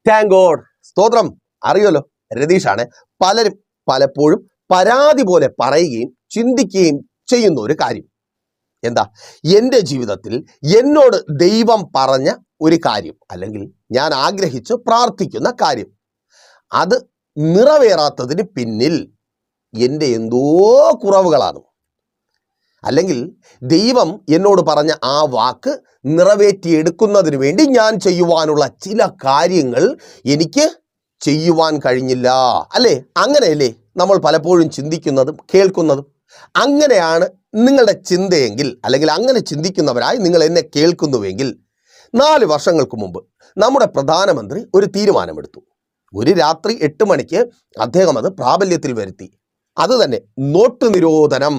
Thank God. സ്തോത്രം. അറിയുമല്ലോ, രതീഷാണ്. പലരും പലപ്പോഴും പരാതി പോലെ പറയുകയും ചിന്തിക്കുകയും ചെയ്യുന്ന ഒരു കാര്യം എന്താ? എൻ്റെ ജീവിതത്തിൽ എന്നോട് ദൈവം പറഞ്ഞ ഒരു കാര്യം, അല്ലെങ്കിൽ ഞാൻ ആഗ്രഹിച്ച് പ്രാർത്ഥിക്കുന്ന കാര്യം, അത് നിറവേറാത്തതിന് പിന്നിൽ എൻ്റെ എന്തോ കുറവുകളാണ്. അല്ലെങ്കിൽ ദൈവം എന്നോട് പറഞ്ഞ ആ വാക്ക് നിറവേറ്റിയെടുക്കുന്നതിന് വേണ്ടി ഞാൻ ചെയ്യുവാനുള്ള ചില കാര്യങ്ങൾ എനിക്ക് ചെയ്യുവാൻ കഴിഞ്ഞില്ല. അല്ലേ? അങ്ങനെയല്ലേ നമ്മൾ പലപ്പോഴും ചിന്തിക്കുന്നതും കേൾക്കുന്നതും? അങ്ങനെയാണ് നിങ്ങളുടെ ചിന്തയെങ്കിൽ, അല്ലെങ്കിൽ അങ്ങനെ ചിന്തിക്കുന്നവരായി നിങ്ങൾ എന്നെ കേൾക്കുന്നുവെങ്കിൽ, 4 വർഷങ്ങൾക്ക് മുമ്പ് നമ്മുടെ പ്രധാനമന്ത്രി ഒരു തീരുമാനമെടുത്തു. ഒരു രാത്രി 8 മണിക്ക് അദ്ദേഹം അത് പ്രാബല്യത്തിൽ വരുത്തി. അത് തന്നെ നോട്ട് നിരോധനം.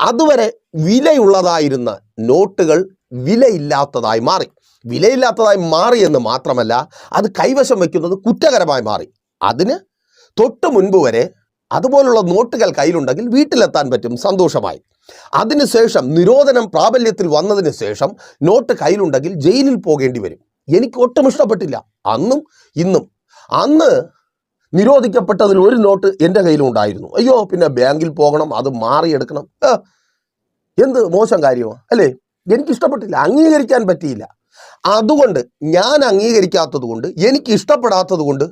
അതുവരെ വിലയുള്ളതായിരുന്ന നോട്ടുകൾ വിലയില്ലാത്തതായി മാറി. വിലയില്ലാത്തതായി മാറി എന്ന് മാത്രമല്ല, അത് കൈവശം വയ്ക്കുന്നത് കുറ്റകരമായി മാറി. അതിന് തൊട്ട് മുൻപ് വരെ അതുപോലുള്ള നോട്ടുകൾ കയ്യിലുണ്ടെങ്കിൽ വീട്ടിലെത്താൻ പറ്റും സന്തോഷമായി. അതിനുശേഷം നിരോധനം പ്രാബല്യത്തിൽ വന്നതിന് ശേഷം നോട്ട് കയ്യിലുണ്ടെങ്കിൽ ജയിലിൽ പോകേണ്ടി വരും. എനിക്ക് ഒട്ടും ഇഷ്ടപ്പെട്ടില്ല, അന്നും ഇന്നും. അന്ന് നിരോധിക്കപ്പെട്ടതിൽ ഒരു നോട്ട് എൻ്റെ കയ്യിലുണ്ടായിരുന്നു. അയ്യോ, പിന്നെ ബാങ്കിൽ പോകണം, അത് മാറിയെടുക്കണം. എന്ത് മോശം കാര്യമാണ് അല്ലേ? എനിക്കിഷ്ടപ്പെട്ടില്ല, അംഗീകരിക്കാൻ പറ്റിയില്ല. അതുകൊണ്ട് ഞാൻ അംഗീകരിക്കാത്തത് കൊണ്ട്, എനിക്ക് ഇഷ്ടപ്പെടാത്തത് കൊണ്ട്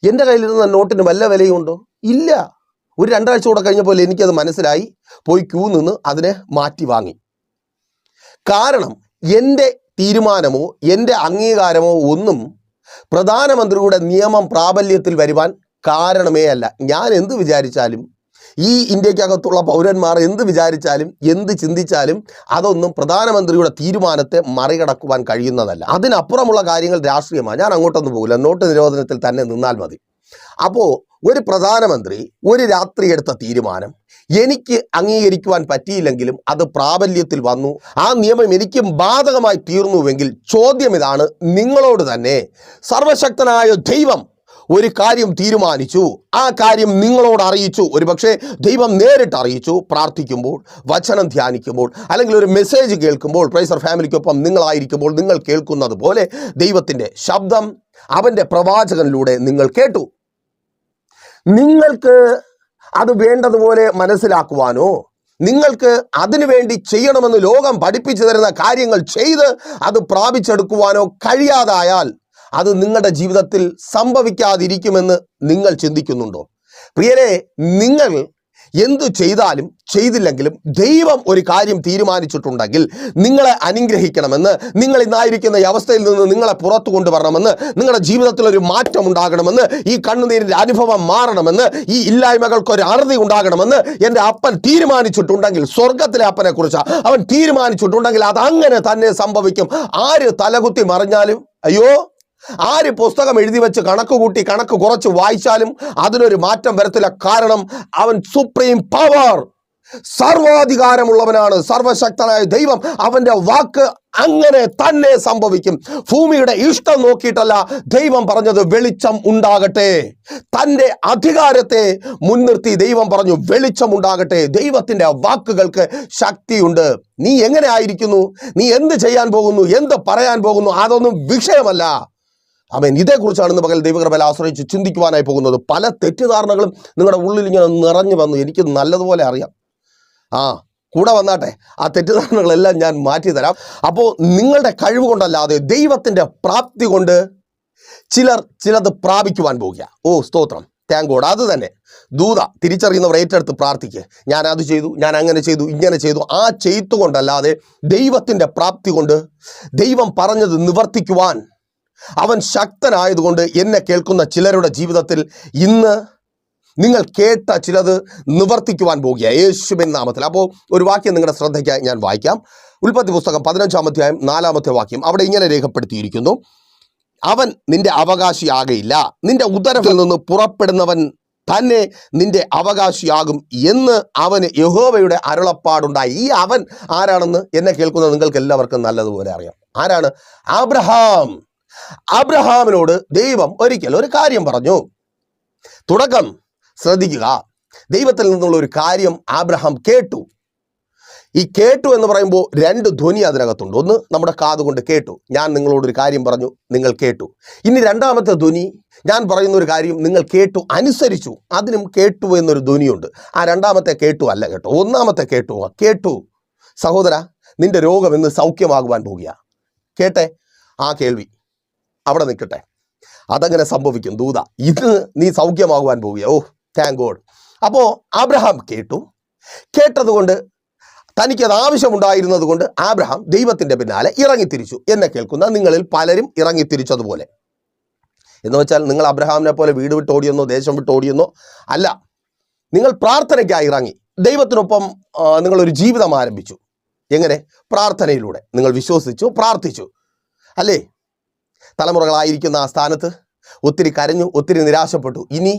എൻ്റെ കയ്യിലിരുന്ന നോട്ടിന് വല്ല വിലയുണ്ടോ? ഇല്ല. ഒരു 2 ആഴ്ച കൂടെ കഴിഞ്ഞപ്പോൾ എനിക്കത് മനസ്സിലായി. പോയി ക്യൂ നിന്ന് അതിനെ മാറ്റി വാങ്ങി. കാരണം എൻ്റെ തീരുമാനമോ എൻ്റെ അംഗീകാരമോ ഒന്നും പ്രധാനമന്ത്രിയുടെ നിയമം പ്രാബല്യത്തിൽ വരുവാൻ കാരണമേ അല്ല. ഞാൻ എന്ത് വിചാരിച്ചാലും, ഈ ഇന്ത്യക്കകത്തുള്ള പൗരന്മാർ എന്ത് വിചാരിച്ചാലും എന്ത് ചിന്തിച്ചാലും അതൊന്നും പ്രധാനമന്ത്രിയുടെ തീരുമാനത്തെ മറികടക്കുവാൻ കഴിയുന്നതല്ല. അതിനപ്പുറമുള്ള കാര്യങ്ങൾ രാഷ്ട്രീയമാണ്. ഞാൻ അങ്ങോട്ടൊന്നും പോകില്ല, നോട്ട് നിരോധനത്തിൽ തന്നെ നിന്നാൽ മതി. അപ്പോൾ ഒരു പ്രധാനമന്ത്രി ഒരു രാത്രി എടുത്ത തീരുമാനം എനിക്ക് അംഗീകരിക്കുവാൻ പറ്റിയില്ലെങ്കിലും അത് പ്രാബല്യത്തിൽ വന്നു, ആ നിയമം എനിക്കും ബാധകമായി തീർന്നുവെങ്കിൽ ചോദ്യം ഇതാണ് നിങ്ങളോട് തന്നെ. സർവശക്തനായ ദൈവം ഒരു കാര്യം തീരുമാനിച്ചു, ആ കാര്യം നിങ്ങളോട് അറിയിച്ചു. ഒരുപക്ഷെ ദൈവം നേരിട്ട് അറിയിച്ചു. പ്രാർത്ഥിക്കുമ്പോൾ, വചനം ധ്യാനിക്കുമ്പോൾ, അല്ലെങ്കിൽ ഒരു മെസ്സേജ് കേൾക്കുമ്പോൾ, പ്രൈസർ ഫാമിലിക്കൊപ്പം നിങ്ങളായിരിക്കുമ്പോൾ നിങ്ങൾ കേൾക്കുന്നത് പോലെ ദൈവത്തിൻ്റെ ശബ്ദം അവൻ്റെ പ്രവാചകനിലൂടെ നിങ്ങൾ കേട്ടു. നിങ്ങൾക്ക് അത് വേണ്ടതുപോലെ മനസ്സിലാക്കുവാനോ, നിങ്ങൾക്ക് അതിനു വേണ്ടി ചെയ്യണമെന്ന് ലോകം പഠിപ്പിച്ചു തരുന്ന കാര്യങ്ങൾ ചെയ്ത് അത് പ്രാപിച്ചെടുക്കുവാനോ കഴിയാതായാൽ അത് നിങ്ങളുടെ ജീവിതത്തിൽ സംഭവിക്കാതിരിക്കുമെന്ന് നിങ്ങൾ ചിന്തിക്കുന്നുണ്ടോ? പ്രിയരെ, നിങ്ങൾ എന്തു ചെയ്താലും ചെയ്തില്ലെങ്കിലും ദൈവം ഒരു കാര്യം തീരുമാനിച്ചിട്ടുണ്ടെങ്കിൽ നിങ്ങളെ അനുഗ്രഹിക്കണമെന്ന്, നിങ്ങൾ ഇന്നായിരിക്കുന്ന ഈ അവസ്ഥയിൽ നിന്ന് നിങ്ങളെ പുറത്തു കൊണ്ടുവരണമെന്ന്, നിങ്ങളുടെ ജീവിതത്തിൽ ഒരു മാറ്റം ഉണ്ടാകണമെന്ന്, ഈ കണ്ണുനീരിൻ്റെ അനുഭവം മാറണമെന്ന്, ഈ ഇല്ലായ്മകൾക്കൊരു അറുതി ഉണ്ടാകണമെന്ന് എൻ്റെ അപ്പൻ തീരുമാനിച്ചിട്ടുണ്ടെങ്കിൽ, സ്വർഗത്തിലെ അപ്പനെ കുറിച്ച് അവൻ തീരുമാനിച്ചിട്ടുണ്ടെങ്കിൽ അത് അങ്ങനെ തന്നെ സംഭവിക്കും. ആര് തലകുത്തി മറിഞ്ഞാലും, അയ്യോ, ആര് പുസ്തകം എഴുതി വെച്ച് കണക്ക് കൂട്ടി കണക്ക് കുറച്ച് വായിച്ചാലും അതിനൊരു മാറ്റം വരത്തില്ല. കാരണം അവൻ സുപ്രീം പവർ, സർവാധികാരമുള്ളവനാണ്. സർവശക്തനായ ദൈവം, അവൻ്റെ വാക്ക് അങ്ങനെ തന്നെ സംഭവിക്കും. ഭൂമിയുടെ ഇഷ്ടം നോക്കിയിട്ടല്ല ദൈവം പറഞ്ഞത് വെളിച്ചം ഉണ്ടാകട്ടെ. തൻ്റെ അധികാരത്തെ മുൻനിർത്തി ദൈവം പറഞ്ഞു വെളിച്ചം ഉണ്ടാകട്ടെ. ദൈവത്തിൻ്റെ വാക്കുകൾക്ക് ശക്തിയുണ്ട്. നീ എങ്ങനെ ആയിരിക്കുന്നു, നീ എന്ത് ചെയ്യാൻ പോകുന്നു, എന്ത് പറയാൻ പോകുന്നു, അതൊന്നും വിഷയമല്ല. ആമേൻ. ഇതേക്കുറിച്ചാണ് ഇന്ന് പകൽ ദൈവകൃപയിൽ ആശ്രയിച്ച് ചിന്തിക്കുവാനായി പോകുന്നത്. പല തെറ്റിദ്ധാരണകളും നിങ്ങളുടെ ഉള്ളിൽ ഇങ്ങനെ നിറഞ്ഞു വന്നു. എനിക്ക് നല്ലതുപോലെ അറിയാം. കൂടെ വന്നാട്ടെ, ആ തെറ്റിദ്ധാരണകളെല്ലാം ഞാൻ മാറ്റിത്തരാം. അപ്പോൾ നിങ്ങളുടെ കഴിവ് കൊണ്ടല്ലാതെ ദൈവത്തിൻ്റെ പ്രാപ്തി കൊണ്ട് ചിലത് പ്രാപിക്കുവാൻ പോകുക. സ്തോത്രം, താങ്ക് ഗോഡ്. അത് തന്നെ ദൂത തിരിച്ചറിയുന്നവർ ഏറ്റെടുത്ത് പ്രാർത്ഥിക്കുക. ഞാൻ അത് ചെയ്തു, ഞാൻ അങ്ങനെ ചെയ്തു, ഇങ്ങനെ ചെയ്തു. ആ ചെയ്തുകൊണ്ടല്ലാതെ ദൈവത്തിൻ്റെ പ്രാപ്തി കൊണ്ട്, ദൈവം പറഞ്ഞത് നിവർത്തിക്കുവാൻ അവൻ ശക്തനായതുകൊണ്ട് എന്നെ കേൾക്കുന്ന ചിലരുടെ ജീവിതത്തിൽ ഇന്ന് നിങ്ങൾ കേട്ട ചിലത് നിവർത്തിക്കുവാൻ പോകുക യേശുവിൻ നാമത്തിൽ. അപ്പോൾ ഒരു വാക്യം നിങ്ങളുടെ ശ്രദ്ധയ്ക്കായി ഞാൻ വായിക്കാം. ഉൽപ്പത്തി പുസ്തകം 15-ാം അധ്യായം 4-ാമത്തെ വാക്യം. അവിടെ ഇങ്ങനെ രേഖപ്പെടുത്തിയിരിക്കുന്നു: അവൻ നിന്റെ അവകാശിയാകയില്ല, നിന്റെ ഉദരത്തിൽ നിന്ന് പുറപ്പെടുന്നവൻ തന്നെ നിന്റെ അവകാശിയാകും എന്ന് അവന് യഹോവയുടെ അരുളപ്പാടുണ്ടായി. ഈ അവൻ ആരാണെന്ന് എന്നെ കേൾക്കുന്ന നിങ്ങൾക്ക് എല്ലാവർക്കും നല്ലതുപോലെ അറിയാം. ആരാണ്? അബ്രഹാം. അബ്രഹാമിനോട് ദൈവം ഒരിക്കൽ ഒരു കാര്യം പറഞ്ഞു. തുടക്കം ശ്രദ്ധിക്കുക. ദൈവത്തിൽ നിന്നുള്ള ഒരു കാര്യം അബ്രഹാം കേട്ടു. ഈ കേട്ടു എന്ന് പറയുമ്പോൾ രണ്ട് ധ്വനി അതിനകത്തുണ്ട്. ഒന്ന് നമ്മുടെ കാതുകൊണ്ട് കേട്ടു, ഞാൻ നിങ്ങളോടൊരു കാര്യം പറഞ്ഞു, നിങ്ങൾ കേട്ടു. ഇനി രണ്ടാമത്തെ ധ്വനി, ഞാൻ പറയുന്ന ഒരു കാര്യം നിങ്ങൾ കേട്ടു, അനുസരിച്ചു, അതിനും കേട്ടു എന്നൊരു ധ്വനിയുണ്ട്. ആ രണ്ടാമത്തെ കേട്ടു അല്ല കേട്ടോ, ഒന്നാമത്തെ കേട്ടുവാ. കേട്ടു സഹോദര, നിന്റെ രോഗം ഇന്ന് സൗഖ്യമാകുവാൻ പോകുക. കേട്ടെ, ആ കേൾവി അവിടെ നിൽക്കട്ടെ. അതങ്ങനെ സംഭവിക്കും ദൂത. ഇത് നീ സൗഖ്യമാകുവാൻ പോവുക. ഓ താങ്ക് ഗോഡ്. അപ്പോൾ അബ്രഹാം കേട്ടു. കേട്ടതുകൊണ്ട് തനിക്കത് ആവശ്യമുണ്ടായിരുന്നത് കൊണ്ട് അബ്രഹാം ദൈവത്തിൻ്റെ പിന്നാലെ ഇറങ്ങിത്തിരിച്ചു. എന്നെ കേൾക്കുന്ന നിങ്ങളിൽ പലരും ഇറങ്ങിത്തിരിച്ചതുപോലെ. എന്ന് വെച്ചാൽ നിങ്ങൾ അബ്രഹാമിനെ പോലെ വീട് വിട്ട് ഓടിയെന്നോ ദേശം വിട്ട് ഓടിയെന്നോ അല്ല. നിങ്ങൾ പ്രാർത്ഥനയ്ക്കായി ഇറങ്ങി. ദൈവത്തിനൊപ്പം നിങ്ങളൊരു ജീവിതം ആരംഭിച്ചു. എങ്ങനെ? പ്രാർത്ഥനയിലൂടെ. നിങ്ങൾ വിശ്വസിച്ചു, പ്രാർത്ഥിച്ചു, അല്ലേ? തലമുറകളായിരിക്കുന്ന ആ സ്ഥാനത്ത് ഒത്തിരി കരഞ്ഞു, ഒത്തിരി നിരാശപ്പെട്ടു. ഇനി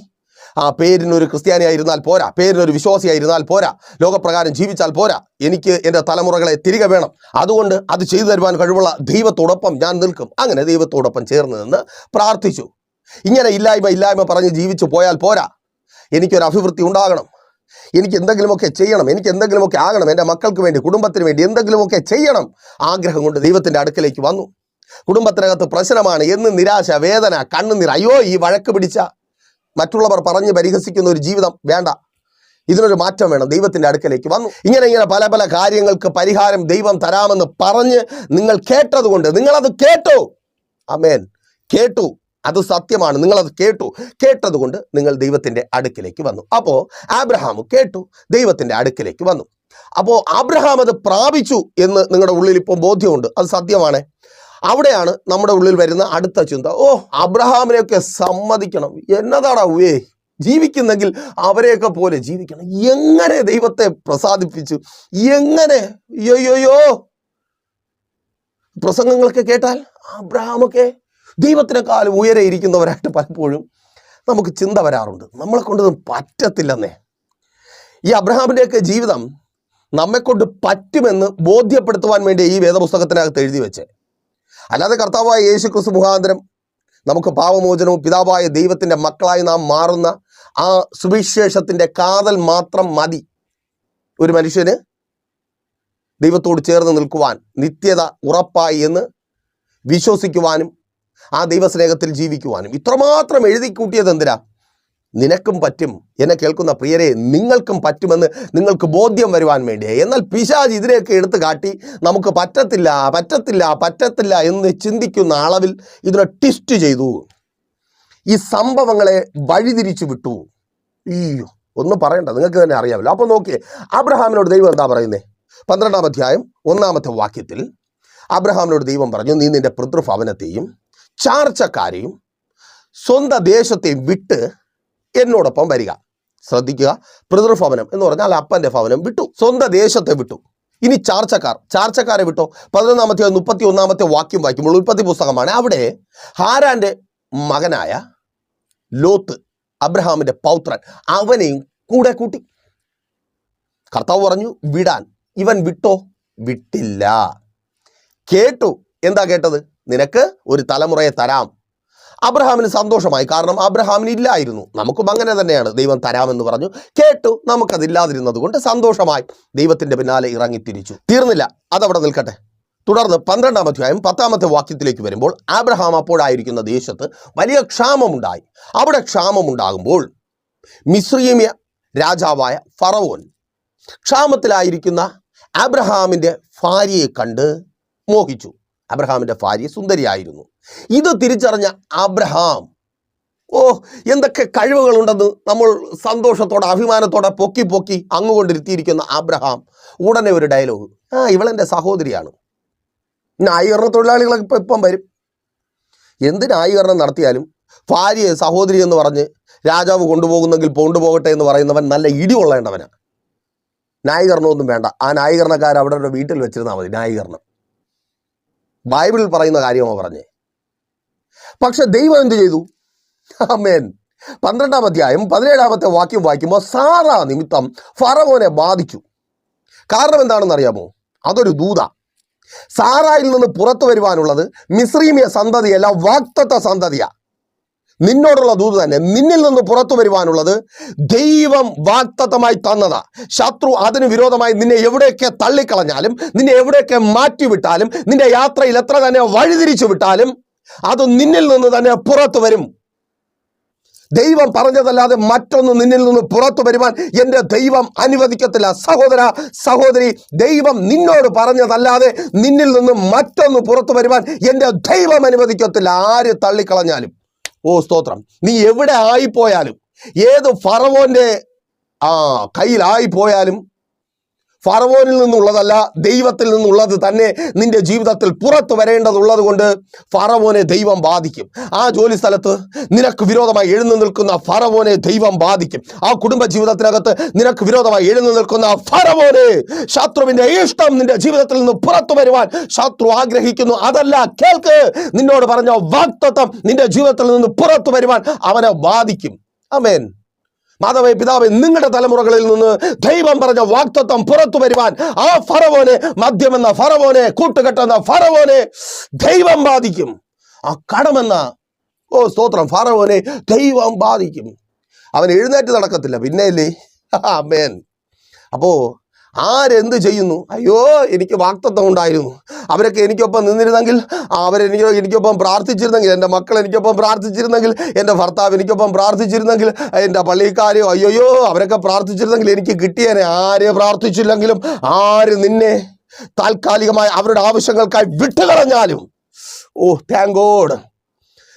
ആ പേരിനൊരു ക്രിസ്ത്യാനിയായിരുന്നാൽ പോരാ, പേരിനൊരു വിശ്വാസിയായിരുന്നാൽ പോരാ, ലോകപ്രകാരം ജീവിച്ചാൽ പോരാ, എനിക്ക് എൻ്റെ തലമുറകളെ തിരികെ വേണം. അതുകൊണ്ട് അത് ചെയ്തു തരുവാൻ കഴിവുള്ള ദൈവത്തോടൊപ്പം ഞാൻ നിൽക്കും. അങ്ങനെ ദൈവത്തോടൊപ്പം ചേർന്ന് നിന്ന് പ്രാർത്ഥിച്ചു. ഇങ്ങനെ ഇല്ലായ്മ പറഞ്ഞ് ജീവിച്ചു പോയാൽ പോരാ, എനിക്കൊരു അഭിവൃദ്ധി ഉണ്ടാകണം, എനിക്ക് എന്തെങ്കിലുമൊക്കെ ചെയ്യണം, എനിക്ക് എന്തെങ്കിലുമൊക്കെ ആകണം, എൻ്റെ മക്കൾക്ക് വേണ്ടി, കുടുംബത്തിന് വേണ്ടി എന്തെങ്കിലുമൊക്കെ ചെയ്യണം. ആഗ്രഹം കൊണ്ട് ദൈവത്തിൻ്റെ അടുക്കലേക്ക് വന്നു. കുടുംബത്തിനകത്ത് പ്രശ്നമാണ് എന്ന് നിരാശ, വേദന, കണ്ണുനീർ. അയ്യോ, ഈ വഴക്ക് പിടിച്ച മറ്റുള്ളവർ പറഞ്ഞ് പരിഹസിക്കുന്ന ഒരു ജീവിതം വേണ്ട, ഇതിനൊരു മാറ്റം വേണം. ദൈവത്തിൻ്റെ അടുക്കലേക്ക് വന്നു. ഇങ്ങനെ പല പല കാര്യങ്ങൾക്ക് പരിഹാരം ദൈവം തരാമെന്ന് പറഞ്ഞ് നിങ്ങൾ കേട്ടതുകൊണ്ട്, നിങ്ങളത് കേട്ടു. ആമേൻ. കേട്ടു, അത് സത്യമാണ്. നിങ്ങളത് കേട്ടതുകൊണ്ട് നിങ്ങൾ ദൈവത്തിൻ്റെ അടുക്കിലേക്ക് വന്നു. അപ്പോൾ അബ്രഹാം കേട്ടു, ദൈവത്തിൻ്റെ അടുക്കിലേക്ക് വന്നു. അപ്പോൾ അബ്രഹാം അത് പ്രാപിച്ചു എന്ന് നിങ്ങളുടെ ഉള്ളിൽ ഇപ്പോൾ ബോധ്യമുണ്ട്. അത് സത്യമാണ്. അവിടെയാണ് നമ്മുടെ ഉള്ളിൽ വരുന്ന അടുത്ത ചിന്ത. ഓ, അബ്രഹാമിനെയൊക്കെ സമ്മതിക്കണം, എന്നതാടാ ജീവിക്കുന്നെങ്കിൽ അവരെയൊക്കെ പോലെ ജീവിക്കണം. എങ്ങനെ ദൈവത്തെ പ്രസാദിപ്പിച്ചു, എങ്ങനെ! യോയോയോ, പ്രസംഗങ്ങളൊക്കെ കേട്ടാൽ അബ്രഹാമൊക്കെ ദൈവത്തിനെക്കാളും ഉയരെ ഇരിക്കുന്നവരായിട്ട് പലപ്പോഴും നമുക്ക് ചിന്ത വരാറുണ്ട്. നമ്മളെ കൊണ്ടൊന്നും പറ്റത്തില്ലെന്നേ. ഈ അബ്രഹാമിൻ്റെയൊക്കെ ജീവിതം നമ്മെക്കൊണ്ട് പറ്റുമെന്ന് ബോധ്യപ്പെടുത്തുവാൻ വേണ്ടി ഈ വേദപുസ്തകത്തിനകത്ത് എഴുതി വെച്ചേ. അല്ലാതെ കർത്താവായ യേശു ക്രിസ്തു മുഖാന്തരം നമുക്ക് പാപമോചനവും പിതാവായ ദൈവത്തിൻ്റെ മക്കളായി നാം മാറുന്ന ആ സുവിശേഷത്തിൻ്റെ കാതൽ മാത്രം മതി ഒരു മനുഷ്യന് ദൈവത്തോട് ചേർന്ന് നിൽക്കുവാൻ, നിത്യത ഉറപ്പായി എന്ന് വിശ്വസിക്കുവാനും ആ ദൈവസ്നേഹത്തിൽ ജീവിക്കുവാനും. ഇത്രമാത്രം എഴുതി കൂട്ടിയത് എന്തിനാ? നിനക്കും പറ്റും, എന്നെ കേൾക്കുന്ന പ്രിയരെ, നിങ്ങൾക്കും പറ്റുമെന്ന് നിങ്ങൾക്ക് ബോധ്യം വരുവാൻ വേണ്ടിയേ. എന്നാൽ പിശാച് ഇതിനെയൊക്കെ എടുത്തു കാട്ടി നമുക്ക് പറ്റത്തില്ല എന്ന് ചിന്തിക്കുന്ന അളവിൽ ഇതിനെ ട്വിസ്റ്റ് ചെയ്തു. ഈ സംഭവങ്ങളെ വഴിതിരിച്ചു വിട്ടു. അയ്യോ, ഒന്നും പറയണ്ട, നിങ്ങൾക്ക് തന്നെ അറിയാമല്ലോ. അപ്പോൾ നോക്കിയേ, അബ്രഹാമിനോട് ദൈവം എന്താ പറയുന്നത്? 12-ാം അധ്യായം 1-ാമത്തെ വാക്യത്തിൽ അബ്രഹാമിനോട് ദൈവം പറഞ്ഞു, നീ നിന്റെ പിതൃഭവനത്തെയും ചാർച്ചക്കാരെയും സ്വന്തം ദേശത്തെയും വിട്ട് എന്നോടൊപ്പം വരിക. ശ്രദ്ധിക്കുക, പിതൃഭവനം എന്ന് പറഞ്ഞാൽ അപ്പൻ്റെ ഭവനം വിട്ടു, സ്വന്തം ദേശത്തെ വിട്ടു. ഇനി ചാർച്ചക്കാരെ വിട്ടോ. 11-ാം അധ്യായം 31-ാമത്തെ വാക്യം വായിക്കുമ്പോൾ, ഉൽപ്പത്തി പുസ്തകമാണ്, അവിടെ ഹാരാന്റെ മകനായ ലോത്ത്, അബ്രഹാമിന്റെ പൗത്രൻ, അവനെയും കൂടെ കൂട്ടി. കർത്താവ് പറഞ്ഞു വിടാൻ. ഇവൻ വിട്ടോ? വിട്ടില്ല. കേട്ടു. എന്താ കേട്ടത്? നിനക്ക് ഒരു തലമുറയെ തരാം. അബ്രഹാമിന് സന്തോഷമായി, കാരണം അബ്രഹാമിന് ഇല്ലായിരുന്നു. നമുക്കും അങ്ങനെ തന്നെയാണ്, ദൈവം തരാമെന്ന് പറഞ്ഞു, കേട്ടു, നമുക്കതില്ലാതിരുന്നത് കൊണ്ട് സന്തോഷമായി ദൈവത്തിൻ്റെ പിന്നാലെ ഇറങ്ങിത്തിരിച്ചു. തീർന്നില്ല, അതവിടെ നിൽക്കട്ടെ. തുടർന്ന് 12-ാം അധ്യായം 10-ാമത്തെ വാക്യത്തിലേക്ക് വരുമ്പോൾ, അബ്രഹാം അപ്പോഴായിരിക്കുന്ന ദേശത്ത് വലിയ ക്ഷാമമുണ്ടായി. അവിടെ ക്ഷാമമുണ്ടാകുമ്പോൾ മിസ്രയീമ്യ രാജാവായ ഫറവോൻ ക്ഷാമത്തിലായിരിക്കുന്ന അബ്രഹാമിൻ്റെ ഭാര്യയെ കണ്ട് മോഹിച്ചു. അബ്രഹാമിൻ്റെ ഭാര്യ സുന്ദരിയായിരുന്നു. ഇത് തിരിച്ചറിഞ്ഞ അബ്രഹാം, ഓ, എന്തൊക്കെ കഴിവുകളുണ്ടെന്ന് നമ്മൾ സന്തോഷത്തോടെ അഭിമാനത്തോടെ പൊക്കി അങ്ങുകൊണ്ടിരുത്തിയിരിക്കുന്ന അബ്രഹാം ഉടനെ ഒരു ഡയലോഗ്, ഇവളെൻ്റെ സഹോദരിയാണ്. ന്യായീകരണ തൊഴിലാളികളൊക്കെ ഇപ്പം വരും. എന്ത് ന്യായീകരണം നടത്തിയാലും ഭാര്യയെ സഹോദരി എന്ന് പറഞ്ഞ് രാജാവ് കൊണ്ടുപോകുന്നെങ്കിൽ കൊണ്ടുപോകട്ടെ എന്ന് പറയുന്നവൻ നല്ല ഇടികൊള്ളേണ്ടവനാണ്. ന്യായീകരണമൊന്നും വേണ്ട. ആ ന്യായീകരണക്കാർ അവരുടെ വീട്ടിൽ വെച്ചിരുന്നാൽ മതി. ന്യായീകരണം ബൈബിളിൽ പറയുന്ന കാര്യമാണ് പറഞ്ഞേ. പക്ഷെ ദൈവം എന്ത് ചെയ്തു? ആമേൻ. 12-ാം അധ്യായം 17-ാമത്തെ വാക്യം വായിക്കുമ്പോൾ, സാറാ നിമിത്തം ഫറവോനെ ബാധിച്ചു. കാരണം എന്താണെന്ന് അറിയാമോ? അതൊരു ദൂത. സാറായിൽ നിന്ന് പുറത്തു വരുവാനുള്ളത് മിസ്രയീമ്യ സന്തതിയല്ല, വാഗ്ദത്ത സന്തതിയാ. നിന്നോടുള്ള ദൂത് തന്നെ, നിന്നിൽ നിന്ന് പുറത്തു വരുവാനുള്ളത് ദൈവം വാഗ്ദത്തമായി തന്നതാ. ശത്രു അതിന് വിരോധമായി നിന്നെ എവിടെയൊക്കെ തള്ളിക്കളഞ്ഞാലും, നിന്നെ എവിടെയൊക്കെ മാറ്റിവിട്ടാലും, നിന്റെ യാത്രയിൽ എത്ര തന്നെ വഴിതിരിച്ചു വിട്ടാലും അത് നിന്നിൽ നിന്ന് തന്നെ പുറത്തു വരും. ദൈവം പറഞ്ഞതല്ലാതെ മറ്റൊന്ന് നിന്നിൽ നിന്ന് പുറത്തു വരുവാൻ എൻ്റെ ദൈവം അനുവദിക്കത്തില്ല. സഹോദര സഹോദരി, ദൈവം നിന്നോട് പറഞ്ഞതല്ലാതെ നിന്നിൽ നിന്ന് മറ്റൊന്ന് പുറത്തു വരുവാൻ എൻ്റെ ദൈവം അനുവദിക്കത്തില്ല. ആര് തള്ളിക്കളഞ്ഞാലും, സ്തോത്രം, നീ എവിടെ ആയിപ്പോയാലും, ഏത് ഫറവോന്റെ കയ്യിലായിപ്പോയാലും, ഫറവോനിൽ നിന്നുള്ളതല്ല ദൈവത്തിൽ നിന്നുള്ളത് തന്നെ നിന്റെ ജീവിതത്തിൽ പുറത്തു വരേണ്ടതുള്ളത് കൊണ്ട് ഫറവോനെ ദൈവം ബാധിക്കും. ആ ജോലി സ്ഥലത്ത് നിനക്ക് വിരോധമായി എഴുന്നു നിൽക്കുന്ന ഫറവോനെ ദൈവം ബാധിക്കും. ആ കുടുംബ ജീവിതത്തിനകത്ത് നിനക്ക് വിരോധമായി എഴുന്നു നിൽക്കുന്ന ഫറവോനെ, ശത്രുവിന്റെ ഇഷ്ടം നിന്റെ ജീവിതത്തിൽ നിന്ന് പുറത്തു വരുവാൻ ശത്രു ആഗ്രഹിക്കുന്നു. അതല്ല, കേൾക്ക്, നിന്നോട് പറഞ്ഞ വാഗ്ദത്തം നിന്റെ ജീവിതത്തിൽ നിന്ന് പുറത്തു വരുവാൻ അവനെ ബാധിക്കും. ആമേൻ. മാതാവേ, പിതാവേ, നിങ്ങളുടെ തലമുറകളിൽ നിന്ന് ദൈവം പറഞ്ഞ വാഗ്ദത്തം പുറത്തു വരുവാൻ ആ ഫറവോനെ, മദ്യമെന്ന ഫറവോനെ, കൂട്ടുകെട്ടെന്ന ഫറവോനെ ദൈവം ബാധിക്കും. ആ കടമെന്ന സ്തോത്രം ഫറവോനെ ദൈവം ബാധിക്കും. അവൻ എഴുന്നേറ്റ് നടക്കത്തില്ല, പിന്നെയല്ലേ. ആമേൻ. അപ്പോ ആരെന്ത് ചെയ്യുന്നു? അയ്യോ, എനിക്ക് വാഗ്ദത്തം ഉണ്ടായിരുന്നു, അവരൊക്കെ എനിക്കൊപ്പം നിന്നിരുന്നെങ്കിൽ, എനിക്കൊപ്പം പ്രാർത്ഥിച്ചിരുന്നെങ്കിൽ, എൻ്റെ മക്കൾ എനിക്കൊപ്പം പ്രാർത്ഥിച്ചിരുന്നെങ്കിൽ, എൻ്റെ ഭർത്താവ് എനിക്കൊപ്പം പ്രാർത്ഥിച്ചിരുന്നെങ്കിൽ, എൻ്റെ പള്ളിക്കാരെയോ അയ്യോ അവരൊക്കെ പ്രാർത്ഥിച്ചിരുന്നെങ്കിൽ എനിക്ക് കിട്ടിയേനെ. ആരെ പ്രാർത്ഥിച്ചില്ലെങ്കിലും, ആര് നിന്നെ താൽക്കാലികമായി അവരുടെ ആവശ്യങ്ങൾക്കായി വിട്ടുകളഞ്ഞാലും, താങ്ക് ഗോഡ്,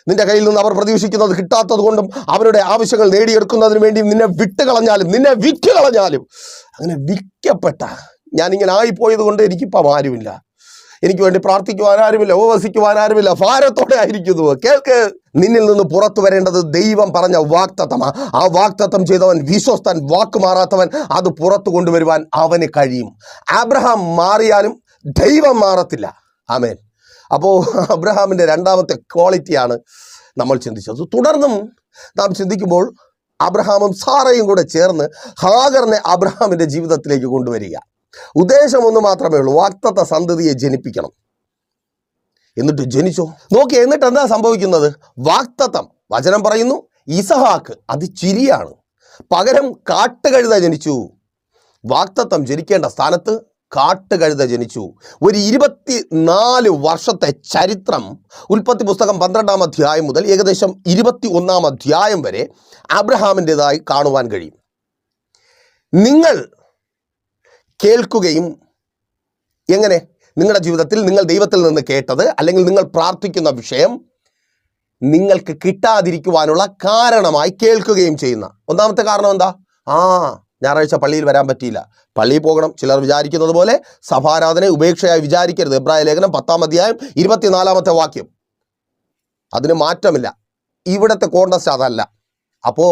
നിന്റെ കയ്യിൽ നിന്ന് അവർ പ്രതീക്ഷിക്കുന്നത് കിട്ടാത്തത് കൊണ്ടും അവരുടെ ആവശ്യങ്ങൾ നേടിയെടുക്കുന്നതിന് വേണ്ടി നിന്നെ വിറ്റുകളഞ്ഞാലും, അങ്ങനെ വിൽക്കപ്പെട്ട ഞാനിങ്ങനെ ആയിപ്പോയത് കൊണ്ട് എനിക്കിപ്പം ആരുമില്ല, എനിക്ക് വേണ്ടി പ്രാർത്ഥിക്കുവാൻ ആരുമില്ല, ഉപവസിക്കുവാൻ ആരുമില്ല, ഭാരത്തോടെ ആയിരിക്കുന്നു. കേൾക്ക്, നിന്നിൽ നിന്ന് പുറത്തു വരേണ്ടത് ദൈവം പറഞ്ഞ വാഗ്ദത്തമാണ്. ആ വാഗ്ദത്തം ചെയ്തവൻ വിശ്വസ്തൻ, വാക്ക് മാറാത്തവൻ, അത് പുറത്തു കൊണ്ടുവരുവാൻ അവന് കഴിയും. അബ്രഹാം മാറിയാലും ദൈവം മാറത്തില്ല. ആമേൻ. അപ്പോൾ അബ്രഹാമിൻ്റെ രണ്ടാമത്തെ ക്വാളിറ്റിയാണ് നമ്മൾ ചിന്തിച്ചത്. തുടർന്നും നാം ചിന്തിക്കുമ്പോൾ അബ്രഹാമും സാറയും കൂടെ ചേർന്ന് ഹാഗറിനെ അബ്രഹാമിൻ്റെ ജീവിതത്തിലേക്ക് കൊണ്ടുവരിക. ഉദ്ദേശം ഒന്ന് മാത്രമേ ഉള്ളൂ, വാഗ്ദത്ത സന്തതിയെ ജനിപ്പിക്കണം. എന്നിട്ട് ജനിച്ചോ നോക്കി. എന്നിട്ട് എന്താ സംഭവിക്കുന്നത്? വാഗ്ദത്തം വചനം പറയുന്നു, ഇസഹാക്ക് അത് ചിരിയാണ്, പകരം കാട്ടുകഴുത ജനിച്ചു. വാഗ്ദത്തം ജനിക്കേണ്ട സ്ഥാനത്ത് കാട്ടുകഴുത ജനിച്ചു. ഒരു 24 വർഷത്തെ ചരിത്രം ഉൽപ്പത്തി പുസ്തകം 12-ാം അധ്യായം മുതൽ ഏകദേശം 21-ാം അധ്യായം വരെ അബ്രഹാമിൻ്റെതായി കാണുവാൻ കഴിയും. നിങ്ങൾ കേൾക്കുകയും, എങ്ങനെ? നിങ്ങളുടെ ജീവിതത്തിൽ നിങ്ങൾ ദൈവത്തിൽ നിന്ന് കേട്ടത് അല്ലെങ്കിൽ നിങ്ങൾ പ്രാർത്ഥിക്കുന്ന വിഷയം നിങ്ങൾക്ക് കിട്ടാതിരിക്കുവാനുള്ള കാരണമായി കേൾക്കുകയും ചെയ്യുന്ന ഒന്നാമത്തെ കാരണം എന്താ? ഞായറാഴ്ച പള്ളിയിൽ വരാൻ പറ്റിയില്ല, പള്ളിയിൽ പോകണം. ചിലർ വിചാരിക്കുന്നത് പോലെ സഭാരാധന ഉപേക്ഷയായി വിചാരിക്കരുത്. എബ്രായ ലേഖനം 10-ാം അധ്യായം 24-ാമത്തെ വാക്യം. അതിന് മാറ്റമില്ല. ഇവിടുത്തെ കോണ്ടസ്റ്റ് അതല്ല. അപ്പോ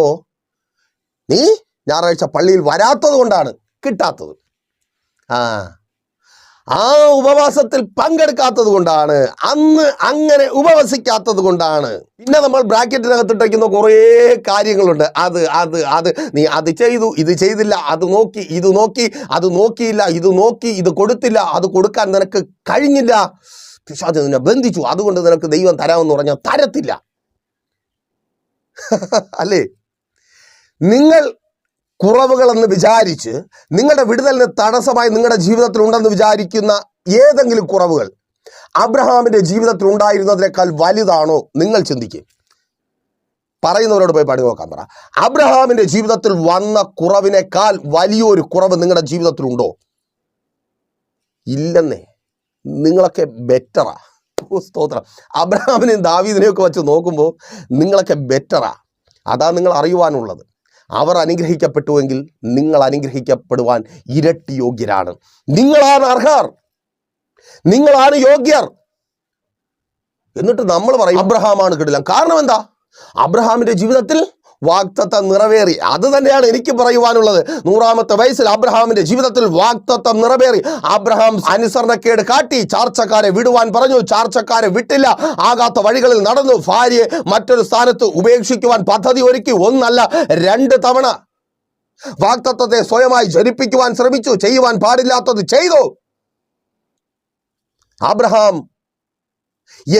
നീ ഞായറാഴ്ച പള്ളിയിൽ വരാത്തത് കൊണ്ടാണ് കിട്ടാത്തത്. ആ ഉപവാസത്തിൽ പങ്കെടുക്കാത്തത് കൊണ്ടാണ്, അന്ന് അങ്ങനെ ഉപവസിക്കാത്തത് കൊണ്ടാണ്. പിന്നെ നമ്മൾ ബ്രാക്കറ്റിനകത്തിട്ടേക്കുന്ന കുറേ കാര്യങ്ങളുണ്ട്. അത് നീ അത് ചെയ്തു, ഇത് ചെയ്തില്ല, അത് നോക്കി, ഇത് നോക്കി, അത് നോക്കിയില്ല, ഇത് നോക്കി, ഇത് കൊടുത്തില്ല, അത് കൊടുക്കാൻ നിനക്ക് കഴിഞ്ഞില്ല, പിശാച് നിന്നെ ബന്ധിച്ചു, അതുകൊണ്ട് നിനക്ക് ദൈവം തരാമെന്ന് പറഞ്ഞാൽ തരത്തില്ല. അല്ലേ? നിങ്ങൾ കുറവുകളെന്ന് വിചാരിച്ച് നിങ്ങളുടെ വിടുതലിന് തടസ്സമായി നിങ്ങളുടെ ജീവിതത്തിൽ ഉണ്ടെന്ന് വിചാരിക്കുന്ന ഏതെങ്കിലും കുറവുകൾ അബ്രഹാമിന്റെ ജീവിതത്തിൽ ഉണ്ടായിരുന്നതിനേക്കാൾ വലുതാണോ? നിങ്ങൾ ചിന്തിക്കും. പറയുന്നവരോട് പോയി പണി നോക്കാൻ പറ. അബ്രഹാമിന്റെ ജീവിതത്തിൽ വന്ന കുറവിനേക്കാൾ വലിയൊരു കുറവ് നിങ്ങളുടെ ജീവിതത്തിലുണ്ടോ? ഇല്ലെന്നേ. നിങ്ങളൊക്കെ ബെറ്ററാ. സ്തോത്രം. അബ്രഹാമിനെയും ദാവീദിനെയൊക്കെ വെച്ച് നോക്കുമ്പോൾ നിങ്ങളൊക്കെ ബെറ്ററാ. അതാ നിങ്ങൾ അറിയുവാനുള്ളത്. അവർ അനുഗ്രഹിക്കപ്പെട്ടുവെങ്കിൽ നിങ്ങൾ അനുഗ്രഹിക്കപ്പെടുവാൻ ഇരട്ടി യോഗ്യരാണ്. നിങ്ങളാണ് അർഹർ, നിങ്ങളാണ് യോഗ്യർ. എന്നിട്ട് നമ്മൾ പറയും അബ്രഹാമാണ് കിടിലൻ. കാരണം എന്താ? അബ്രഹാമിന്റെ ജീവിതത്തിൽ വാഗ്ദത്തം നിറവേറി. അത് തന്നെയാണ് എനിക്ക് പറയുവാനുള്ളത്. 100-ാമത്തെ വയസ്സിൽ അബ്രഹാമിന്റെ ജീവിതത്തിൽ വാഗ്ദത്തം നിറവേറി. അബ്രഹാം അനുസരണക്കേട് കാട്ടി ചാർച്ചക്കാരെ വിടുവാൻ പറഞ്ഞു, ചാർച്ചക്കാരെ വിട്ടില്ല. ആകാത്ത വഴികളിൽ നടന്നു. ഭാര്യയെ മറ്റൊരു സ്ഥാനത്ത് ഉപേക്ഷിക്കുവാൻ പദ്ധതി ഒരുക്കി. 1 അല്ല 2 തവണ വാഗ്ദത്തത്തെ സ്വയമായി ജനിപ്പിക്കുവാൻ ശ്രമിച്ചു. ചെയ്യുവാൻ പാടില്ലാത്തത് ചെയ്തു. അബ്രഹാം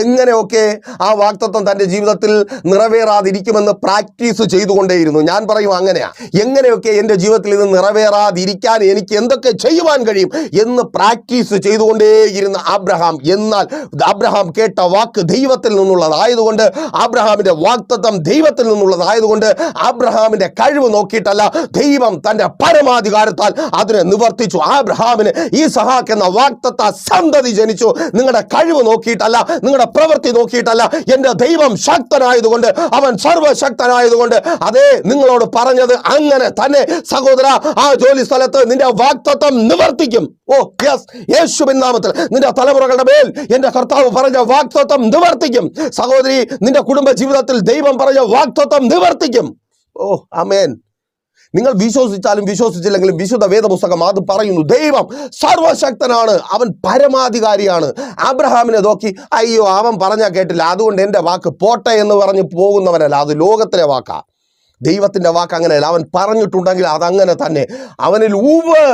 എങ്ങനെയൊക്കെ ആ വാഗ്ദത്തം തൻ്റെ ജീവിതത്തിൽ നിറവേറാതിരിക്കുമെന്ന് പ്രാക്ടീസ് ചെയ്തുകൊണ്ടേയിരുന്നു. ഞാൻ പറയും അങ്ങനെയാ. എങ്ങനെയൊക്കെ എൻ്റെ ജീവിതത്തിൽ ഇത് നിറവേറാതിരിക്കാൻ എനിക്ക് എന്തൊക്കെ ചെയ്യുവാൻ കഴിയും എന്ന് പ്രാക്ടീസ് ചെയ്തുകൊണ്ടേയിരുന്ന അബ്രഹാം. എന്നാൽ അബ്രഹാം കേട്ട വാക്ക് ദൈവത്തിൽ നിന്നുള്ളതായതുകൊണ്ട്, അബ്രഹാമിൻ്റെ വാഗ്ദത്തം ദൈവത്തിൽ നിന്നുള്ളതായതുകൊണ്ട്, അബ്രഹാമിൻ്റെ കഴിവ് നോക്കിയിട്ടല്ല, ദൈവം തൻ്റെ പരമാധികാരത്താൽ അതിനെ നിവർത്തിച്ചു. അബ്രഹാമിന് ഈസഹാക്ക് എന്ന വാഗ്ദത്ത സന്തതി ജനിച്ചു. നിങ്ങളുടെ കഴിവ് നോക്കിയിട്ടല്ല, നിങ്ങളുടെ പ്രവൃത്തി നോക്കിയിട്ടല്ല, എൻ്റെ ദൈവം ശക്തനായതുകൊണ്ട്, അവൻ സർവശക്തനായതുകൊണ്ട്. അതേ നിങ്ങളോട് പറഞ്ഞത് അങ്ങനെ തന്നെ സഹോദര. ആ ജോലി സ്ഥലത്ത് നിന്റെ വാഗ്ദത്തം നിവർത്തിക്കും. ഓ യെസ്, യേശുവിൻ നാമത്തിൽ നിന്റെ തലമുറകളുടെ മേൽ എൻ്റെ കർത്താവ് പറഞ്ഞ വാഗ്ദത്തം നിവർത്തിക്കും. സഹോദരി, നിന്റെ കുടുംബ ജീവിതത്തിൽ ദൈവം പറഞ്ഞ വാഗ്ദത്തം നിവർത്തിക്കും. ഓ ആമേൻ. നിങ്ങൾ വിശ്വസിച്ചാലും വിശ്വസിച്ചില്ലെങ്കിലും വിശുദ്ധ വേദപുസ്തകം അത് പറയുന്നു. ദൈവം സർവശക്തനാണ്, അവൻ പരമാധികാരിയാണ്. അബ്രഹാമിനെ നോക്കി അയ്യോ അവൻ പറഞ്ഞാൽ കേട്ടില്ല, അതുകൊണ്ട് എൻ്റെ വാക്ക് പോട്ടെ എന്ന് പറഞ്ഞ് പോകുന്നവനല്ല. അത് ലോകത്തിലെ വാക്കാ. ദൈവത്തിൻ്റെ വാക്ക് അങ്ങനെയല്ല. അവൻ പറഞ്ഞിട്ടുണ്ടെങ്കിൽ അതങ്ങനെ തന്നെ. അവനിൽ ഉവ്വ്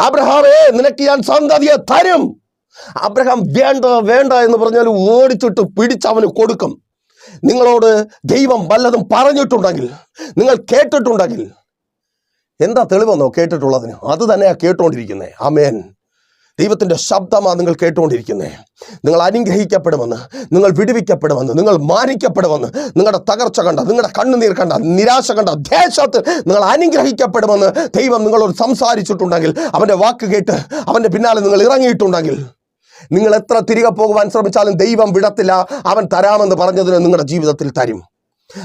അബ്രഹാമേ നിനക്ക് ഞാൻ സന്തതിയെ തരും. അബ്രഹാം വേണ്ട വേണ്ട എന്ന് പറഞ്ഞാൽ ഓടിച്ചിട്ട് പിടിച്ചവന് കൊടുക്കും. നിങ്ങളോട് ദൈവം വല്ലതും പറഞ്ഞിട്ടുണ്ടെങ്കിൽ, നിങ്ങൾ കേട്ടിട്ടുണ്ടെങ്കിൽ, എന്താ തെളിവെന്നോ കേട്ടിട്ടുള്ളതിന്? അത് തന്നെയാ കേട്ടുകൊണ്ടിരിക്കുന്നത്. ആമേൻ. ദൈവത്തിൻ്റെ ശബ്ദമാണ് നിങ്ങൾ കേട്ടുകൊണ്ടിരിക്കുന്നത്. നിങ്ങൾ അനുഗ്രഹിക്കപ്പെടുമെന്ന്, നിങ്ങൾ വിടുവിക്കപ്പെടുമെന്ന്, നിങ്ങൾ മാനിക്കപ്പെടുമെന്ന്, നിങ്ങളുടെ തകർച്ച കണ്ട, നിങ്ങളുടെ കണ്ണുനീർ കണ്ട, നിരാശ കണ്ട ദേശത്ത് നിങ്ങൾ അനുഗ്രഹിക്കപ്പെടുമെന്ന് ദൈവം നിങ്ങളോട് സംസാരിച്ചിട്ടുണ്ടെങ്കിൽ, അവൻ്റെ വാക്ക് കേട്ട് അവൻ്റെ പിന്നാലെ നിങ്ങൾ ഇറങ്ങിയിട്ടുണ്ടെങ്കിൽ, നിങ്ങൾ എത്ര തിരികെ പോകുവാൻ ശ്രമിച്ചാലും ദൈവം വിടത്തില്ല. അവൻ തരാമെന്ന് പറഞ്ഞതിന് നിങ്ങളുടെ ജീവിതത്തിൽ തരും.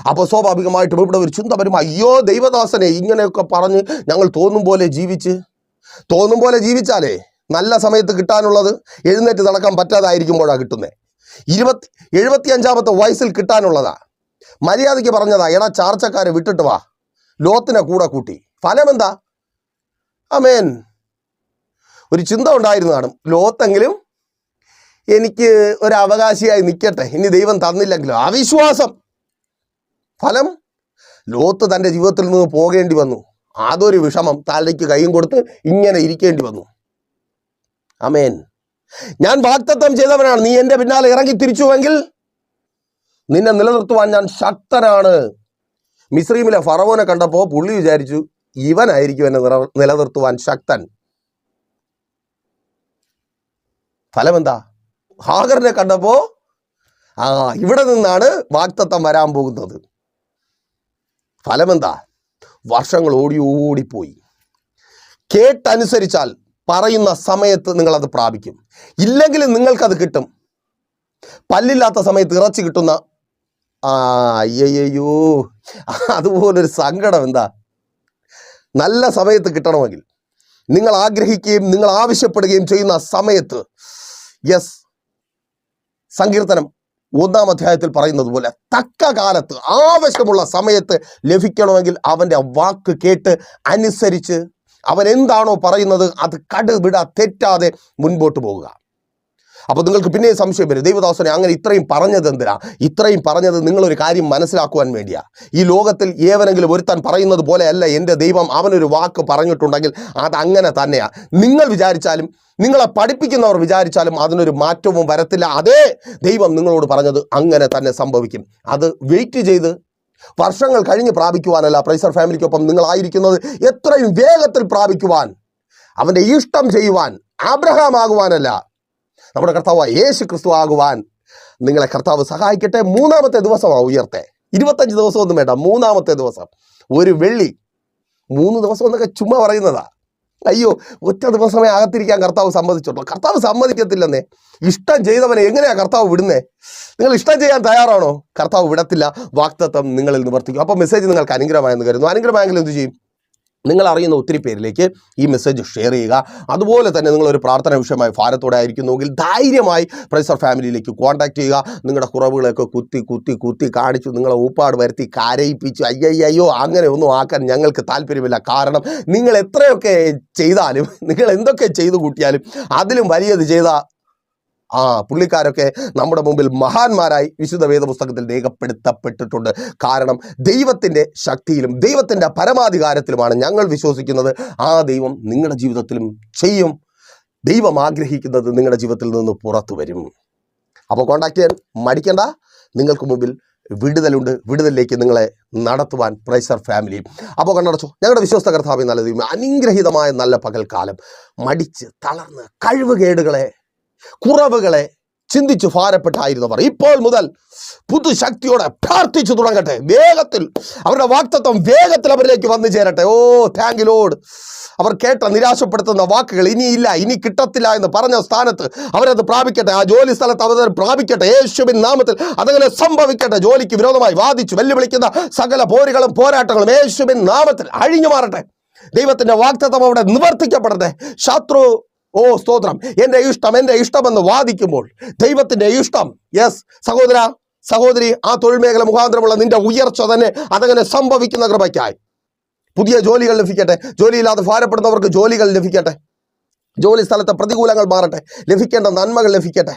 അപ്പോൾ സ്വാഭാവികമായിട്ടും ഇവിടെ ഒരു ചിന്ത വരും, അയ്യോ ദൈവദാസനെ ഇങ്ങനെയൊക്കെ പറഞ്ഞ് ഞങ്ങൾ തോന്നും പോലെ ജീവിച്ചാലേ നല്ല സമയത്ത് കിട്ടാനുള്ളത് എഴുന്നേറ്റ് നടക്കാൻ പറ്റാതായിരിക്കുമ്പോഴാണ് കിട്ടുന്നത്. 75 വയസ്സിൽ കിട്ടാനുള്ളതാ. മര്യാദയ്ക്ക് പറഞ്ഞതാ, എടാ ചാർച്ചക്കാരെ വിട്ടിട്ട് വാ, ലോത്തിനെ കൂടെ കൂട്ടി. ഫലമെന്താ? ആമേൻ. ഒരു ചിന്ത ഉണ്ടായിരുന്നു കാണും, ലോത്തെങ്കിലും എനിക്ക് ഒരു അവകാശിയായി നിൽക്കട്ടെ, ഇനി ദൈവം തന്നില്ലെങ്കിലും. അവിശ്വാസം. ഫലം ലോത്ത് തൻ്റെ ജീവിതത്തിൽ നിന്ന് പോകേണ്ടി വന്നു. അതൊരു വിഷമം. തലയ്ക്ക് കൈയും കൊടുത്ത് ഇങ്ങനെ ഇരിക്കേണ്ടി വന്നു. ആമേൻ. ഞാൻ വാഗ്ദത്തം ചെയ്തവനാണ്, നീ എൻ്റെ പിന്നാലെ ഇറങ്ങി തിരിച്ചുവെങ്കിൽ നിന്നെ നിലനിർത്തുവാൻ ഞാൻ ശക്തനാണ്. മിസ്രൈമിലെ ഫറവോനെ കണ്ടപ്പോൾ പുള്ളി വിചാരിച്ചു ഇവനായിരിക്കും എന്നെ നിലനിർത്തുവാൻ ശക്തൻ. ഫലമെന്താ? ഹാഗറിനെ കണ്ടപ്പോൾ ഇവിടെ നിന്നാണ് വാഗ്ദത്തം വരാൻ പോകുന്നത്. ഫലമെന്താ? വർഷങ്ങൾ ഓടിപ്പോയി. കേട്ടനുസരിച്ചാൽ പറയുന്ന സമയത്ത് നിങ്ങളത് പ്രാപിക്കും. ഇല്ലെങ്കിലും നിങ്ങൾക്കത് കിട്ടും. പല്ലില്ലാത്ത സമയത്ത് ഇറച്ചി കിട്ടുന്ന അയ്യോ അതുപോലൊരു സങ്കടം. എന്താ? നല്ല സമയത്ത് കിട്ടണമെങ്കിൽ, നിങ്ങൾ ആഗ്രഹിക്കുകയും നിങ്ങൾ ആവശ്യപ്പെടുകയും ചെയ്യുന്ന സമയത്ത്, യെസ്, സങ്കീർത്തനം 1-ാം അധ്യായത്തിൽ പറയുന്നത് പോലെ തക്ക കാലത്ത് ആവശ്യമുള്ള സമയത്ത് ലഭിക്കണമെങ്കിൽ അവൻ്റെ വാക്ക് കേട്ട് അനുസരിച്ച് അവൻ എന്താണോ പറയുന്നത് അത് കടുവിട തെറ്റാതെ മുൻപോട്ട് പോകുക. അപ്പോൾ നിങ്ങൾക്ക് പിന്നെ സംശയം വരും, ദൈവദാസനെ അങ്ങനെ ഇത്രയും പറഞ്ഞത് എന്തിനാ? ഇത്രയും പറഞ്ഞത് നിങ്ങളൊരു കാര്യം മനസ്സിലാക്കുവാൻ വേണ്ടിയാ. ഈ ലോകത്തിൽ ഏവനെങ്കിലും ഒരുത്താൻ പറയുന്നത് പോലെയല്ല എൻ്റെ ദൈവം. അവനൊരു വാക്ക് പറഞ്ഞിട്ടുണ്ടെങ്കിൽ അത് അങ്ങനെ തന്നെയാ. നിങ്ങൾ വിചാരിച്ചാലും, നിങ്ങളെ പഠിപ്പിക്കുന്നവർ വിചാരിച്ചാലും അതിനൊരു മാറ്റവും വരത്തില്ല. അതേ ദൈവം നിങ്ങളോട് പറഞ്ഞത് അങ്ങനെ തന്നെ സംഭവിക്കും. അത് വെയിറ്റ് ചെയ്ത് വർഷങ്ങൾ കഴിഞ്ഞ് പ്രാപിക്കുവാനല്ല പ്രൈസർ ഫാമിലിക്കൊപ്പം നിങ്ങളായിരിക്കുന്നത്. എത്രയും വേഗത്തിൽ പ്രാപിക്കുവാൻ, അവൻ്റെ ഇഷ്ടം ചെയ്യുവാൻ, അബ്രഹാം ആകുവാനല്ല, നമ്മുടെ കർത്താവ് യേശു ക്രിസ്തു ആകുവാൻ നിങ്ങളെ കർത്താവ് സഹായിക്കട്ടെ. 3-ാമത്തെ ദിവസമാണ് ഉയർത്തെ. 25 ദിവസമൊന്നും വേണ്ട, 3-ാമത്തെ ദിവസം. ഒരു വെള്ളി. 3 ദിവസം എന്നൊക്കെ ചുമ്മാ പറയുന്നതാ. അയ്യോ, ഒറ്റ ദിവസമേ അകത്തിരിക്കാൻ കർത്താവ് സമ്മതിച്ചുള്ളൂ. കർത്താവ് സമ്മതിക്കത്തില്ലെന്നേ. ഇഷ്ടം ചെയ്തവനെ എങ്ങനെയാണ് കർത്താവ് വിടുന്നേ? നിങ്ങൾ ഇഷ്ടം ചെയ്യാൻ തയ്യാറാണോ? കർത്താവ് വിടത്തില്ല. വാഗ്ദത്തം നിങ്ങളിൽ നിവർത്തിക്കും. അപ്പോൾ മെസ്സേജ് നിങ്ങൾക്ക് അനുഗ്രഹമായെന്ന് കരുതുന്നു. അനുഗ്രഹമായെങ്കിൽ എന്ത് ചെയ്യും? നിങ്ങൾ അറിയുന്ന ഒത്തിരി പേരിലേക്ക് ഈ മെസ്സേജ് ഷെയർ ചെയ്യുക. അതുപോലെ തന്നെ നിങ്ങളൊരു പ്രാർത്ഥന വിഷയമായി ഭാരത്തോടെ ആയിരിക്കുന്നുവെങ്കിൽ ധൈര്യമായി പ്രൈസർ ഫാമിലിയിലേക്ക് കോൺടാക്ട് ചെയ്യുക. നിങ്ങളുടെ കുറവുകളൊക്കെ കുത്തി കാണിച്ചു, നിങ്ങളെ ഊപ്പാട് വരുത്തി കരയിപ്പിച്ചു അയ്യോ അങ്ങനെ ഒന്നും ആക്കാൻ ഞങ്ങൾക്ക് താല്പര്യമില്ല. കാരണം നിങ്ങൾ എത്രയൊക്കെ ചെയ്താലും, നിങ്ങൾ എന്തൊക്കെ ചെയ്തു കൂട്ടിയാലും അതിലും വലിയത് ചെയ്ത പുള്ളിക്കാരൊക്കെ നമ്മുടെ മുമ്പിൽ മഹാന്മാരായി വിശുദ്ധ വേദപുസ്തകത്തിൽ രേഖപ്പെടുത്തപ്പെട്ടിട്ടുണ്ട്. കാരണം ദൈവത്തിൻ്റെ ശക്തിയിലും ദൈവത്തിൻ്റെ പരമാധികാരത്തിലുമാണ് ഞങ്ങൾ വിശ്വസിക്കുന്നത്. ആ ദൈവം നിങ്ങളുടെ ജീവിതത്തിലും ചെയ്യും. ദൈവം ആഗ്രഹിക്കുന്നത് നിങ്ങളുടെ ജീവിതത്തിൽ നിന്ന് പുറത്തു വരും. അപ്പോൾ കോൺടാക്ട് ചെയ്യാൻ മടിക്കേണ്ട. നിങ്ങൾക്ക് മുമ്പിൽ വിടുതലുണ്ട്. വിടുതലിലേക്ക് നിങ്ങളെ നടത്തുവാൻ പ്രൈസർ ഫാമിലി. അപ്പോൾ കണ്ണടച്ചു. ഞങ്ങളുടെ വിശ്വസ്ത കർത്താവേ, നല്ല ദൈവമേ, അനുഗ്രഹീതമായ നല്ല പകൽക്കാലം മടിച്ച് തളർന്ന് കഴിവുകേടുകളെ കുറവുകളെ ചിന്തിച്ച് ഭാരപ്പെട്ടായിരുന്നവർ ഇപ്പോൾ മുതൽ പുതുശക്തിയോടെ പ്രാർത്ഥിച്ചു തുടങ്ങട്ടെ. വേഗത്തിൽ അവരുടെ വാഗ്ദത്തം വേഗത്തിൽ അവരിലേക്ക് വന്നു ചേരട്ടെ. ഓ താങ്ക് യു ലോർഡ്. അവർ കേട്ട നിരാശപ്പെടുത്തുന്ന വാക്കുകൾ ഇനിയില്ല, ഇനി കിട്ടത്തില്ല എന്ന് പറഞ്ഞ സ്ഥാനത്ത് അവരത് പ്രാപിക്കട്ടെ. ആ ജോലി സ്ഥലത്ത് അവർ പ്രാപിക്കട്ടെ. യേശുവിൻ നാമത്തിൽ അതങ്ങനെ സംഭവിക്കട്ടെ. ജോലിക്ക് വിരോധമായി വാദിച്ചു വെല്ലുവിളിക്കുന്ന സകല പോരുകളും പോരാട്ടങ്ങളും യേശുവിൻ നാമത്തിൽ അഴിഞ്ഞു മാറട്ടെ. ദൈവത്തിന്റെ വാഗ്ദത്തം അവിടെ നിവർത്തിക്കപ്പെടട്ടെ. ശത്രു സ്തോത്രം, എൻ്റെ ഇഷ്ടമെന്ന് വാദിക്കുമ്പോൾ ദൈവത്തിന്റെ ഇഷ്ടം, യെസ് സഹോദര സഹോദരി, ആ തൊഴിൽ മേഖല മുഖാന്തരമുള്ള നിന്റെ ഉയർച്ച തന്നെ അതങ്ങനെ സംഭവിക്കുന്ന കൃപയ്ക്കായി പുതിയ ജോലികൾ ലഭിക്കട്ടെ. ജോലിയില്ലാതെ ഭാരപ്പെടുന്നവർക്ക് ജോലികൾ ലഭിക്കട്ടെ. ജോലി സ്ഥലത്തെ പ്രതികൂലങ്ങൾ മാറട്ടെ. ലഭിക്കേണ്ട നന്മകൾ ലഭിക്കട്ടെ.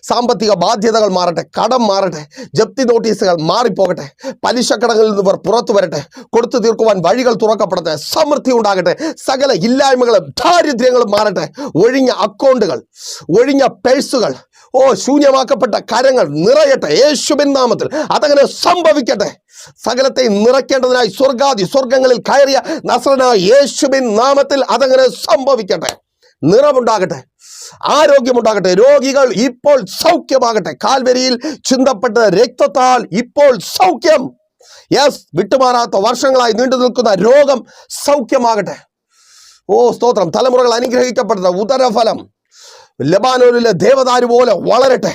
സാമ്പത്തിക ബാധ്യതകൾ മാറട്ടെ. കടം മാറട്ടെ. ജപ്തി നോട്ടീസുകൾ മാറിപ്പോകട്ടെ. പലിശക്കടങ്ങളിൽ നിന്നവർ പുറത്തു വരട്ടെ. കൊടുത്തു തീർക്കുവാൻ വഴികൾ തുറക്കപ്പെടട്ടെ. സമൃദ്ധി ഉണ്ടാകട്ടെ. സകല ഇല്ലായ്മകളും ദാരിദ്ര്യങ്ങളും മാറട്ടെ. ഒഴിഞ്ഞ അക്കൗണ്ടുകൾ, ഒഴിഞ്ഞ പേഴ്സുകൾ, ശൂന്യമാക്കപ്പെട്ട കരങ്ങൾ നിറയട്ടെ. യേശുവിൻ നാമത്തിൽ അതങ്ങനെ സംഭവിക്കട്ടെ. സകലത്തെ നിറയ്ക്കേണ്ടതിനായി സ്വർഗങ്ങളിൽ കയറിയ നസ്രനായ യേശുവിൻ നാമത്തിൽ അതങ്ങനെ സംഭവിക്കട്ടെ. നിറവുണ്ടാകട്ടെ. ആരോഗ്യമുണ്ടാകട്ടെ. രോഗികൾ ഇപ്പോൾ സൗഖ്യമാകട്ടെ. കാൽവരിയിൽ ചിന്തപ്പെട്ട രക്തത്താൽ ഇപ്പോൾ സൗഖ്യം. യെസ്, വിട്ടുമാറാത്ത വർഷങ്ങളായി നീണ്ടു നിൽക്കുന്ന രോഗം സൗഖ്യമാകട്ടെ. സ്തോത്രം. തലമുറകൾ അനുഗ്രഹിക്കപ്പെട്ട ഉദരഫലം ലബാനോനിലെ ദേവദാരു പോലെ വളരട്ടെ.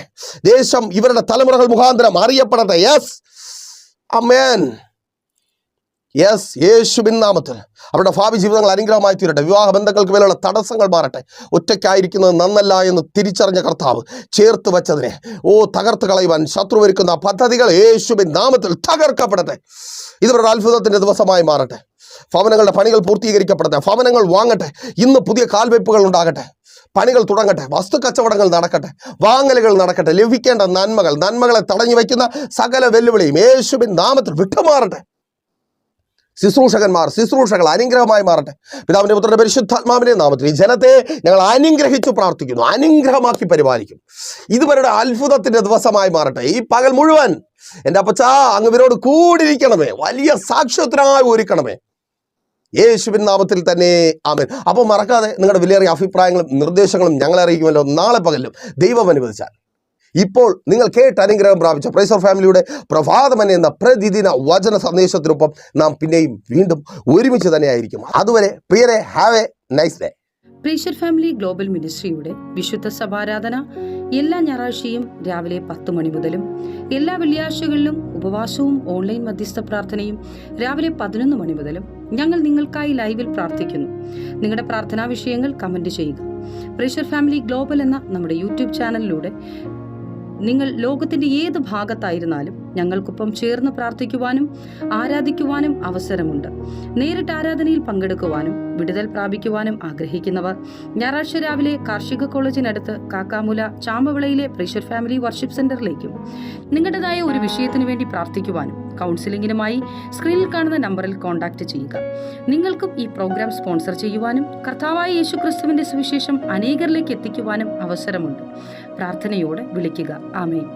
ദേശം ഇവരുടെ തലമുറകൾ മുഖാന്തരം അറിയപ്പെടട്ടെ. യെസ്, ആമേൻ. യെസ്, യേശുവിൻ നാമത്തിൽ അവരുടെ ഭാവി ജീവിതങ്ങൾ അനുഗ്രഹമായി തീരട്ടെ. വിവാഹ ബന്ധങ്ങൾക്ക് മേലുള്ള തടസ്സങ്ങൾ മാറട്ടെ. ഒറ്റയ്ക്കായിരിക്കുന്നത് നന്നല്ല എന്ന് തിരിച്ചറിഞ്ഞ കർത്താവ് ചേർത്ത് വച്ചതിനെ തകർത്ത് കളയുവാൻ ശത്രു ഒരുക്കുന്ന പദ്ധതികൾ യേശുവിൻ നാമത്തിൽ തകർക്കപ്പെടട്ടെ. ഇവരുടെ അത്ഭുതത്തിന്റെ ദിവസമായി മാറട്ടെ. ഭവനങ്ങളുടെ പണികൾ പൂർത്തീകരിക്കപ്പെടട്ടെ. ഭവനങ്ങൾ വാങ്ങട്ടെ. ഇന്ന് പുതിയ കാൽവയ്പ്പുകൾ ഉണ്ടാകട്ടെ. പണികൾ തുടങ്ങട്ടെ. വസ്തു കച്ചവടങ്ങൾ നടക്കട്ടെ. വാങ്ങലുകൾ നടക്കട്ടെ. ലഭിക്കേണ്ട നന്മകളെ തടഞ്ഞു വയ്ക്കുന്ന സകല വെല്ലുവിളിയും യേശുവിൻ നാമത്തിൽ വിട്ടുമാറട്ടെ. ശുശ്രൂഷകൾ അനുഗ്രഹമായി മാറട്ടെ. പിതാവിന്റെ പുത്രന്റെ പരിശുദ്ധാത്മാവിന്റെ നാമത്തിൽ ഈ ജനത്തെ ഞങ്ങൾ അനുഗ്രഹിച്ചു പ്രാർത്ഥിക്കുന്നു. അനുഗ്രഹമാക്കി പരിപാലിക്കും. ഇതുവരുടെ അത്ഭുതത്തിന്റെ ദിവസമായി മാറട്ടെ. ഈ പകൽ മുഴുവൻ എൻ്റെ അപ്പച്ചാ അങ്ങ് ഇവരോട് കൂടിയിരിക്കണമേ. വലിയ സാക്ഷ്യത്തിനായി ഒരുക്കണമേ. യേശുവിൻ നാമത്തിൽ തന്നെ ആമേൻ. അപ്പോൾ മറക്കാതെ നിങ്ങളുടെ വിലയേറിയ അഭിപ്രായങ്ങളും നിർദ്ദേശങ്ങളും ഞങ്ങളെ അറിയിക്കുമല്ലോ. നാളെ പകലും ദൈവം അനുവദിച്ചാൽ. ഇപ്പോൾ നിങ്ങൾ കേട്ട് അനുഗ്രഹം പ്രാപിച്ച പ്രൈസർ ഫാമിലിയുടെ പ്രഭാതമൻ എന്ന പ്രതിദിന വചന സന്ദേശത്തിനൊപ്പം നാം പിന്നെയും വീണ്ടും ഒരുമിച്ച് തന്നെയായിരിക്കും. അതുവരെ പ്രിയരെ, have a nice day. Praiser family global മിനിസ്ട്രിയുടെ വിശുദ്ധ സഭാരാധന എല്ലാ ഞായറാഴ്ചയും രാവിലെ 10 മണി മുതലും എല്ലാ വെള്ളിയാഴ്ചകളിലും ഉപവാസവും ഓൺലൈൻ മധ്യസ്ഥ പ്രാർത്ഥനയും രാവിലെ 11 മണി മുതലും ഞങ്ങൾ നിങ്ങൾക്കായി ലൈവിൽ പ്രാർത്ഥിക്കുന്നു. നിങ്ങളുടെ പ്രാർത്ഥനാ വിഷയങ്ങൾ കമന്റ് ചെയ്യുക. പ്രൈസർ ഫാമിലി ഗ്ലോബൽ എന്ന നമ്മുടെ യൂട്യൂബ് ചാനലിലൂടെ നിങ്ങൾ ലോകത്തിന്റെ ഏത് ഭാഗത്തായിരുന്നാലും ഞങ്ങൾക്കൊപ്പം ചേർന്ന് പ്രാർത്ഥിക്കുവാനും ആരാധിക്കുവാനും അവസരമുണ്ട്. നേരിട്ട് ആരാധനയിൽ പങ്കെടുക്കുവാനും വിടുതൽ പ്രാപിക്കുവാനും ആഗ്രഹിക്കുന്നവർ ഞായറാഴ്ച രാവിലെ കാർഷിക കോളേജിനടുത്ത് കാക്കാമുല ചാമ്പവിളയിലെ പ്രൈസർ ഫാമിലി വർഷിപ്പ് സെന്ററിലേക്കും നിങ്ങളുടേതായ ഒരു വിഷയത്തിനു വേണ്ടി പ്രാർത്ഥിക്കുവാനും കൗൺസിലിംഗിനുമായി സ്ക്രീനിൽ കാണുന്ന നമ്പറിൽ കോൺടാക്ട് ചെയ്യുക. നിങ്ങൾക്കും ഈ പ്രോഗ്രാം സ്പോൺസർ ചെയ്യുവാനും കർത്താവായ യേശുക്രിസ്തുവിന്റെ സുവിശേഷം അനേകരിലേക്ക് എത്തിക്കുവാനും അവസരമുണ്ട്. പ്രാർത്ഥനയോടെ വിളിക്കുക. ആമേൻ.